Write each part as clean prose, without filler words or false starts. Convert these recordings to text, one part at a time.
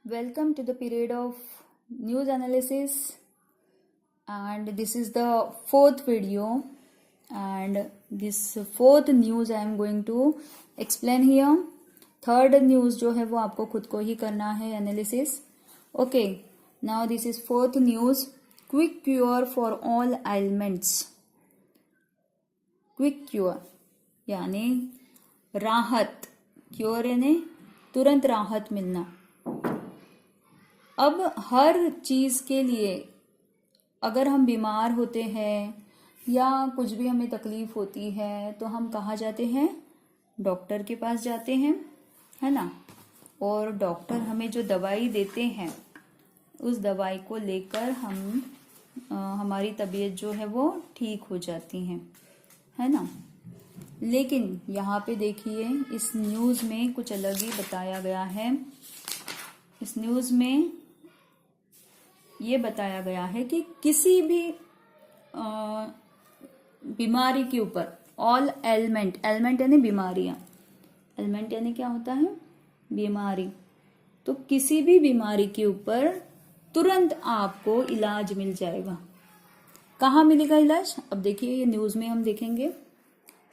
Welcome to the period of news analysis, and this is the fourth video, and this fourth news I am going to explain here. Third news जो है वो आपको खुद को ही करना है analysis. Okay, now this is fourth news. Quick cure for all ailments. Quick cure यानी राहत, क्योर यानी तुरंत राहत मिलना. अब हर चीज़ के लिए अगर हम बीमार होते हैं या कुछ भी हमें तकलीफ होती है तो हम कहाँ जाते हैं? डॉक्टर के पास जाते हैं, है ना. और डॉक्टर हमें जो दवाई देते हैं उस दवाई को लेकर हम हमारी तबीयत जो है वो ठीक हो जाती है ना. लेकिन यहाँ पे देखिए इस न्यूज़ में कुछ अलग ही बताया गया है. इस न्यूज़ में ये बताया गया है कि किसी भी बीमारी के ऊपर ऑल एलिमेंट यानी बीमारियां, एलिमेंट यानी क्या होता है? बीमारी. तो किसी भी बीमारी के ऊपर तुरंत आपको इलाज मिल जाएगा. कहाँ मिलेगा इलाज? अब देखिए ये न्यूज़ में हम देखेंगे.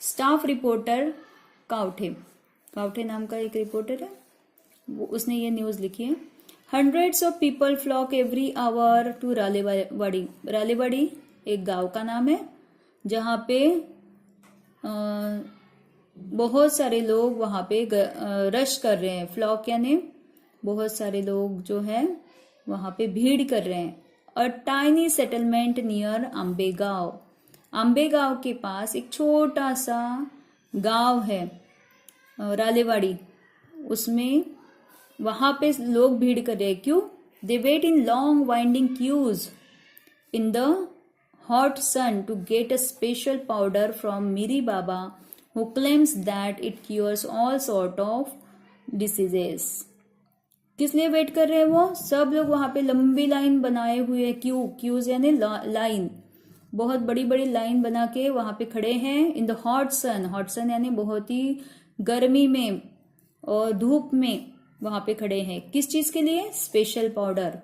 स्टाफ रिपोर्टर काउठे नाम का एक रिपोर्टर है, वो उसने ये न्यूज़ लिखी है. Hundreds of people flock every hour to रालेवाड़ी. रालेवाड़ी एक गांव का नाम है जहाँ पे बहुत सारे लोग वहाँ पे रश कर रहे हैं. फ्लॉक यानी बहुत सारे लोग जो है वहाँ पे भीड़ कर रहे हैं. A tiny settlement near Ambegaon. Ambegaon के पास एक छोटा सा गांव है रालेवाड़ी, उसमें वहां पे लोग भीड़ कर रहे हैं. क्यों? They wait in long winding queues in the hot sun to get a special powder from Miri Baba who claims that it cures all sort of diseases. किस लिए वेट कर रहे हैं वो? सब लोग वहां पे लंबी लाइन बनाए हुए, क्यूज यानी लाइन, बहुत बड़ी बड़ी लाइन बना के वहां पे खड़े हैं. इन द हॉट सन यानी बहुत ही गर्मी में और धूप में वहां पे खड़े हैं. किस चीज के लिए? Special powder.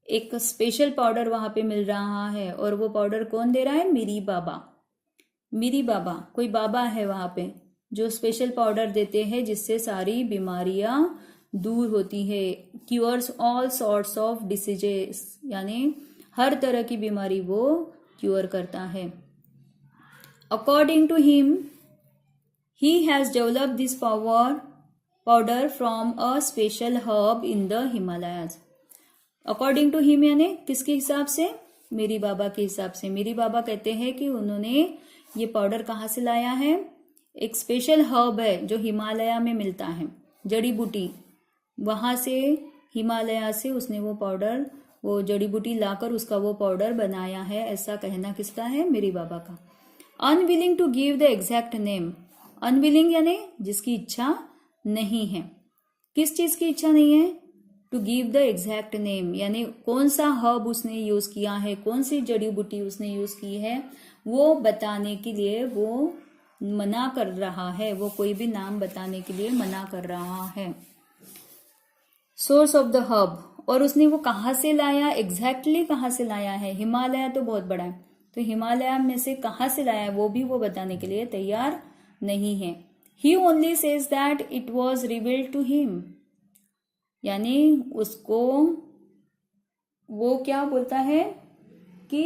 एक स्पेशल पाउडर वहां पे मिल रहा है. और वो पाउडर कौन दे रहा है? मीरी बाबा कोई बाबा है वहां पे जो स्पेशल पाउडर देते हैं जिससे सारी बीमारियां दूर होती है. Cures all sorts of diseases यानी हर तरह की बीमारी वो क्यूअर करता है. According to him he has developed this powder from a special herb in the Himalayas. According to him यानी किसके हिसाब से? मेरी बाबा के हिसाब से. मेरी बाबा कहते हैं कि उन्होंने ये पाउडर कहाँ से लाया है? एक स्पेशल हर्ब है जो हिमालय में मिलता है, जड़ी बूटी. वहां से हिमालय से उसने वो पाउडर, वो जड़ी बूटी लाकर उसका वो पाउडर बनाया है. ऐसा कहना किसका है? मेरी बाबा का. Unwilling to give the exact name. Unwilling यानी जिसकी इच्छा नहीं है. किस चीज की इच्छा नहीं है? To give the exact name यानी कौन सा हर्ब उसने यूज किया है, कौन सी जड़ी बूटी उसने यूज की है, वो बताने के लिए वो मना कर रहा है. वो कोई भी नाम बताने के लिए मना कर रहा है. सोर्स ऑफ द हर्ब, और उसने वो कहाँ से लाया, एग्जैक्टली कहाँ से लाया है? हिमालय तो बहुत बड़ा है, तो हिमालय में से कहाँ से लाया है वो भी वो बताने के लिए तैयार नहीं है. He only says that it was revealed to him यानी उसको वो क्या बोलता है कि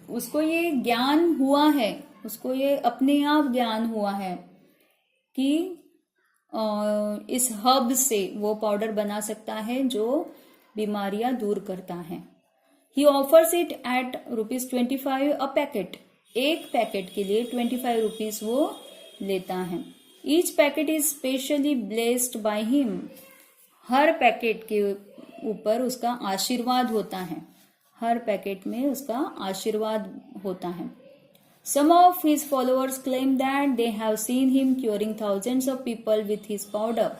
उसको ये ज्ञान हुआ है, उसको ये अपने आप ज्ञान हुआ है कि इस हर्ब से वो पाउडर बना सकता है जो बीमारियां दूर करता है. He offers it at ₹25 a packet. एक पैकेट के लिए 25 रुपीज वो लेता है. Each packet is specially blessed by him. Her packet के ऊपर उसका आशीर्वाद होता है. हर पैकेट में उसका आशीर्वाद होता है. Some of his followers claim that they have seen him curing thousands of people with his powder.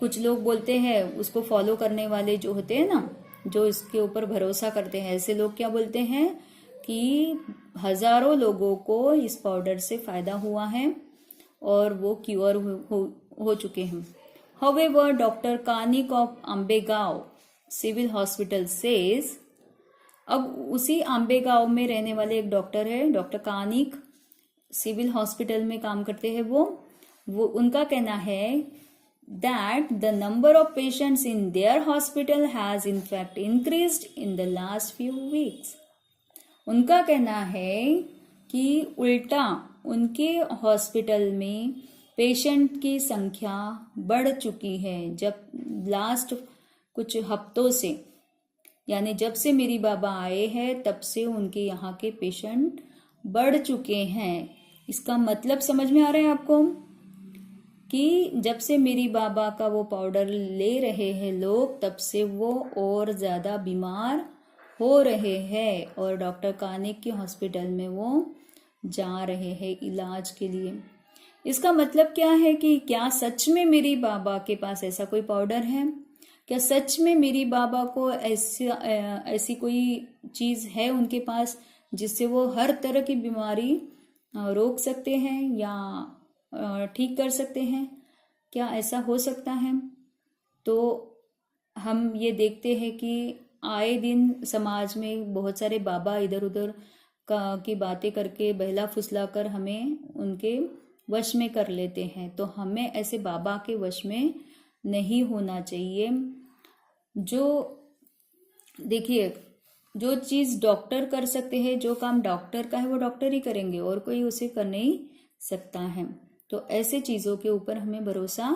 कुछ लोग बोलते हैं, उसको फॉलो करने वाले जो होते हैं ना, जो इसके ऊपर भरोसा करते हैं, ऐसे लोग क्या बोलते हैं कि हजारों लोगों को इस पाउडर से फायदा हुआ है और वो क्योर हो चुके हैं. However, Dr. Kanik of Ambegaon Civil Hospital says, अब उसी आंबेगांव में रहने वाले एक डॉक्टर है, डॉक्टर कानिक, सिविल हॉस्पिटल में काम करते हैं वो उनका कहना है that the number of patients in their hospital has in fact increased in the last few weeks. उनका कहना है कि उल्टा उनके हॉस्पिटल में पेशेंट की संख्या बढ़ चुकी है जब लास्ट कुछ हफ्तों से, यानी जब से मेरी बाबा आए हैं तब से उनके यहाँ के पेशेंट बढ़ चुके हैं। इसका मतलब समझ में आ रहा है आपको कि जब से मेरी बाबा का वो पाउडर ले रहे हैं लोग, तब से वो और ज़्यादा बीमार हो रहे हैं और डॉक्टर कानिक के हॉस्पिटल में वो जा रहे हैं इलाज के लिए। इसका मतलब क्या है कि क्या सच में मेरी बाबा के पास ऐसा कोई पाउडर है? क्या सच में मेरी बाबा को ऐसी कोई चीज़ है उनके पास जिससे वो हर तरह की बीमारी रोक सकते हैं या ठीक कर सकते हैं? क्या ऐसा हो सकता है? तो हम ये देखते हैं कि आए दिन समाज में बहुत सारे बाबा इधर उधर की बातें करके बहला फुसला कर हमें उनके वश में कर लेते हैं। तो हमें ऐसे बाबा के वश में नहीं होना चाहिए। जो देखिए, जो चीज़ डॉक्टर कर सकते हैं, जो काम डॉक्टर का है वो डॉक्टर ही करेंगे और कोई उसे कर नहीं सकता है। तो ऐसे चीज़ों के ऊपर हमें भरोसा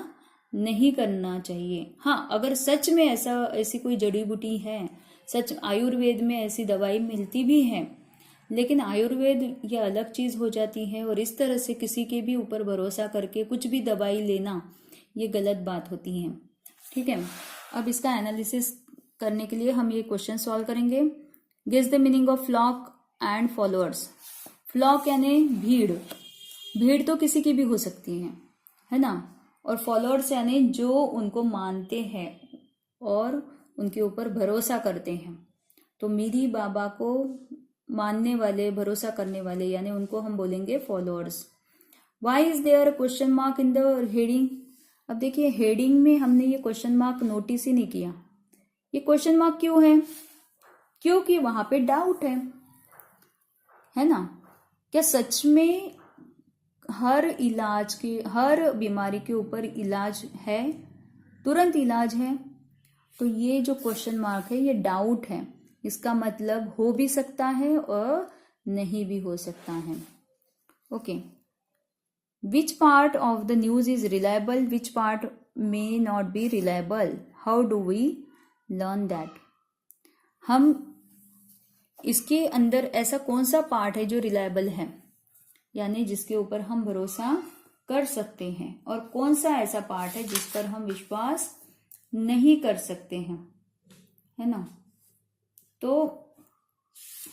नहीं करना चाहिए। हाँ, अगर सच में ऐसी कोई जड़ी बूटी है, सच आयुर्वेद में ऐसी दवाई मिलती भी है, लेकिन आयुर्वेद ये अलग चीज़ हो जाती है और इस तरह से किसी के भी ऊपर भरोसा करके कुछ भी दवाई लेना ये गलत बात होती है। ठीक है, अब इसका एनालिसिस करने के लिए हम ये क्वेश्चन सॉल्व करेंगे। Guess the meaning of flock and followers. Flock यानी भीड़, भीड़ तो किसी की भी हो सकती है ना, और फॉलोअर्स यानी जो उनको मानते हैं और उनके ऊपर भरोसा करते हैं। तो मेरी बाबा को मानने वाले, भरोसा करने वाले, यानी उनको हम बोलेंगे followers. Why is there question mark in the heading? अब देखिए, हेडिंग में हमने ये क्वेश्चन मार्क नोटिस ही नहीं किया। ये क्वेश्चन मार्क क्यों है? क्योंकि वहां पे डाउट है ना। क्या सच में हर बीमारी के ऊपर इलाज है, तुरंत इलाज है? तो ये जो क्वेश्चन मार्क है ये डाउट है। इसका मतलब हो भी सकता है और नहीं भी हो सकता है। Okay, which part of the news is reliable, which part may not be reliable? How do we learn that? हम इसके अंदर ऐसा कौन सा पार्ट है जो रिलायबल है, यानी जिसके ऊपर हम भरोसा कर सकते हैं, और कौन सा ऐसा पार्ट है जिस पर हम विश्वास नहीं कर सकते हैं, है ना। तो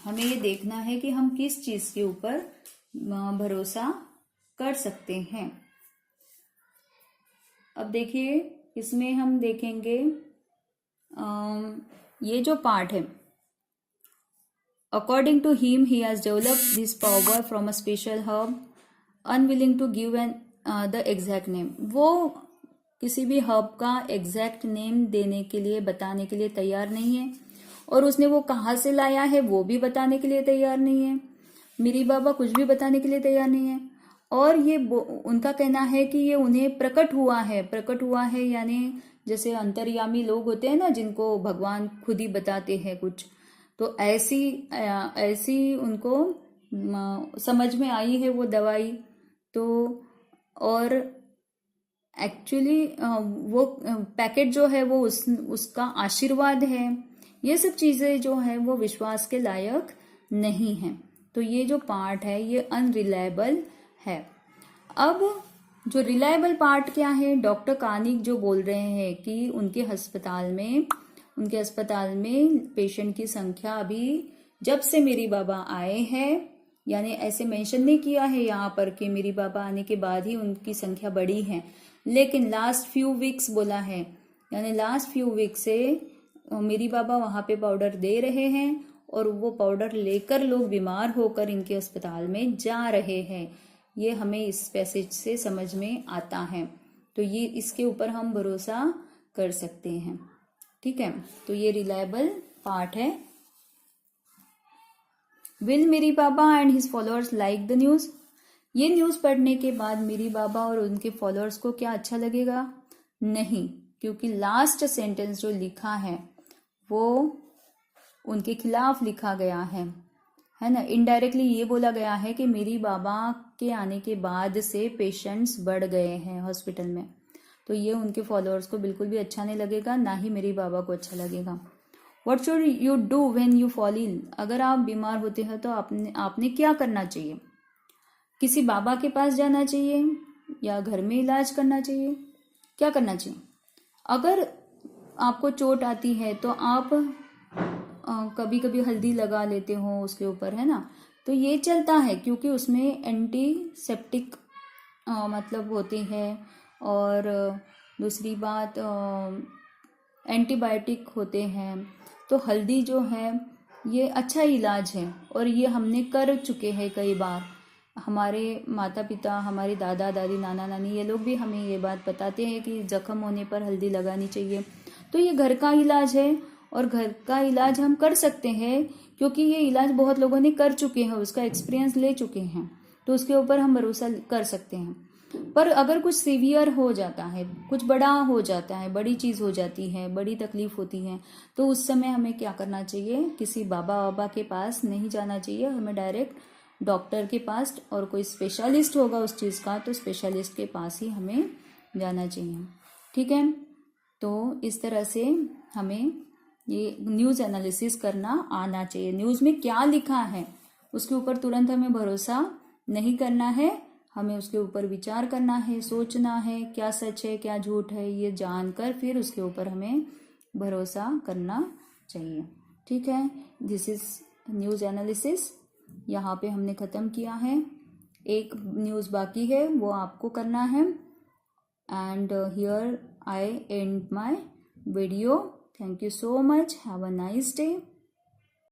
हमें ये देखना है कि हम किस चीज के ऊपर भरोसा कर सकते हैं। अब देखिए, इसमें हम देखेंगे ये जो पार्ट है, according to him he has developed this power from a special herb, unwilling to give the exact name. वो किसी भी हर्ब का एग्जैक्ट नेम देने के लिए, बताने के लिए तैयार नहीं है, और उसने वो कहाँ से लाया है वो भी बताने के लिए तैयार नहीं है। मेरी बाबा कुछ भी बताने के लिए तैयार नहीं है, और ये उनका कहना है कि ये उन्हें प्रकट हुआ है, यानी जैसे अंतर्यामी लोग होते हैं ना, जिनको भगवान खुद ही बताते हैं कुछ, तो ऐसी उनको समझ में आई है वो दवाई। तो और एक्चुअली वो पैकेट जो है वो उसका आशीर्वाद है। ये सब चीजें जो है वो विश्वास के लायक नहीं है। तो ये जो पार्ट है ये अनरिलायबल है। अब जो रिलायबल पार्ट क्या है, डॉक्टर कानिक जो बोल रहे हैं कि उनके अस्पताल में पेशेंट की संख्या अभी जब से मेरी बाबा आए हैं, यानी ऐसे मेंशन नहीं किया है यहाँ पर कि मेरी बाबा आने के बाद ही उनकी संख्या बढ़ी है, लेकिन लास्ट फ्यू वीक्स बोला है, यानी लास्ट फ्यू वीक से मेरी बाबा वहां पे पाउडर दे रहे हैं और वो पाउडर लेकर लोग बीमार होकर इनके अस्पताल में जा रहे हैं। ये हमें इस पैसेज से समझ में आता है। तो ये इसके ऊपर हम भरोसा कर सकते हैं। ठीक है, तो ये रिलायबल पार्ट है। Will Miri Baba and his followers like the news? ये न्यूज पढ़ने के बाद मेरी बाबा और उनके फॉलोअर्स को क्या अच्छा लगेगा? नहीं, क्योंकि लास्ट सेंटेंस जो लिखा है वो उनके खिलाफ लिखा गया है ना। इनडायरेक्टली ये बोला गया है कि मेरी बाबा के आने के बाद से पेशेंट्स बढ़ गए हैं हॉस्पिटल में, तो ये उनके फॉलोअर्स को बिल्कुल भी अच्छा नहीं लगेगा, ना ही मेरी बाबा को अच्छा लगेगा। What should you do when you fall ill? अगर आप बीमार होते हैं तो आपने क्या करना चाहिए? किसी बाबा के पास जाना चाहिए या घर में इलाज करना चाहिए? क्या करना चाहिए? अगर आपको चोट आती है तो आप कभी कभी हल्दी लगा लेते हो उसके ऊपर, है ना, तो ये चलता है क्योंकि उसमें एंटीसेप्टिक मतलब होते हैं, और दूसरी बात एंटीबायोटिक होते हैं। तो हल्दी जो है ये अच्छा इलाज है, और ये हमने कर चुके हैं कई बार। हमारे माता पिता, हमारे दादा दादी, नाना नानी, ये लोग भी हमें ये बात बताते हैं कि जख्म होने पर हल्दी लगानी चाहिए। तो ये घर का इलाज है, और घर का इलाज हम कर सकते हैं क्योंकि ये इलाज बहुत लोगों ने कर चुके हैं, उसका एक्सपीरियंस ले चुके हैं, तो उसके ऊपर हम भरोसा कर सकते हैं। पर अगर कुछ सीवियर हो जाता है, कुछ बड़ा हो जाता है, बड़ी चीज हो जाती है, बड़ी तकलीफ होती है, तो उस समय हमें क्या करना चाहिए? किसी बाबा के पास नहीं जाना चाहिए, हमें डायरेक्ट डॉक्टर के पास, और कोई स्पेशलिस्ट होगा उस चीज का तो स्पेशलिस्ट के पास ही हमें जाना चाहिए। ठीक है, तो इस तरह से हमें ये न्यूज एनालिसिस करना आना चाहिए। न्यूज में क्या लिखा है उसके ऊपर तुरंत हमें भरोसा नहीं करना है, हमें उसके ऊपर विचार करना है, सोचना है क्या सच है क्या झूठ है, ये जानकर फिर उसके ऊपर हमें भरोसा करना चाहिए। ठीक है, दिस इज न्यूज एनालिसिस। यहाँ पे हमने खत्म किया है, एक न्यूज बाकी है वो आपको करना है। And here I and my video. Thank you so much. Have a nice day.